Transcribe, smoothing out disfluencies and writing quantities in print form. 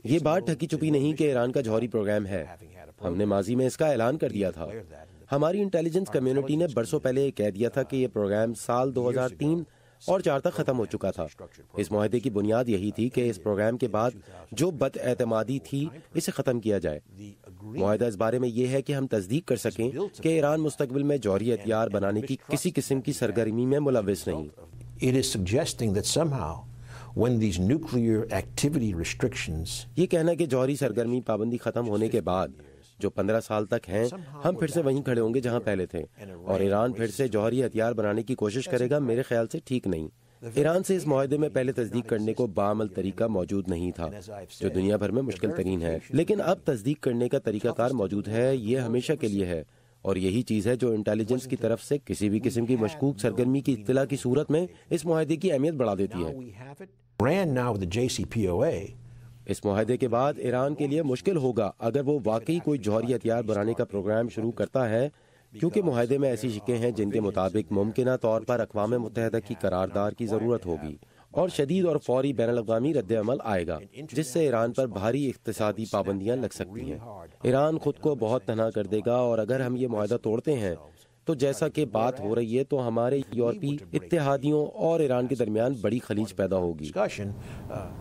یہ بات ڈھکی چھپی نہیں کہ ایران کا جوہری پروگرام ہے۔ ہم نے ماضی میں اس کا اعلان کر دیا تھا۔ ہماری انٹیلیجنس کمیونٹی نے برسوں پہلے یہ کہہ دیا تھا کہ یہ پروگرام سال 2003 اور 4 تک ختم ہو چکا تھا۔ اس معاہدے کی بنیاد یہی تھی کہ اس پروگرام کے بعد جو بد اعتمادی تھی اسے ختم کیا جائے۔ معاہدہ اس بارے میں یہ ہے کہ ہم تصدیق کر سکیں کہ ایران مستقبل میں جوہری ہتھیار بنانے کی کسی قسم کی سرگرمی میں ملوث نہیں۔ یہ کہنا کہ جوہری سرگرمی پابندی ختم ہونے کے بعد جو 15 سال تک ہیں ہم پھر سے وہیں کھڑے ہوں گے جہاں پہلے تھے اور ایران پھر سے جوہری ہتھیار بنانے کی کوشش کرے گا، میرے خیال سے ٹھیک نہیں۔ ایران سے اس معاہدے میں پہلے تصدیق کرنے کو بعمل طریقہ موجود نہیں تھا، جو دنیا بھر میں مشکل ترین ہے، لیکن اب تصدیق کرنے کا طریقہ کار موجود ہے۔ یہ ہمیشہ کے لیے ہے اور یہی چیز ہے جو انٹیلیجنس کی طرف سے کسی بھی قسم کی مشکوک سرگرمی کی اطلاع کی صورت میں اس معاہدے کی اہمیت بڑھا دیتی ہے۔ اس معاہدے کے بعد ایران کے لیے مشکل ہوگا اگر وہ واقعی کوئی جوہری ہتھیار بنانے کا پروگرام شروع کرتا ہے، کیونکہ معاہدے میں ایسی شقیں ہیں جن کے مطابق ممکنہ طور پر اقوام متحدہ کی قرارداد کی ضرورت ہوگی اور شدید اور فوری بین الاقوامی رد عمل آئے گا، جس سے ایران پر بھاری اقتصادی پابندیاں لگ سکتی ہیں۔ ایران خود کو بہت تنہا کر دے گا اور اگر ہم یہ معاہدہ توڑتے ہیں تو جیسا کہ بات ہو رہی ہے تو ہمارے یورپی اتحادیوں اور ایران کے درمیان بڑی خلیج پیدا ہوگی۔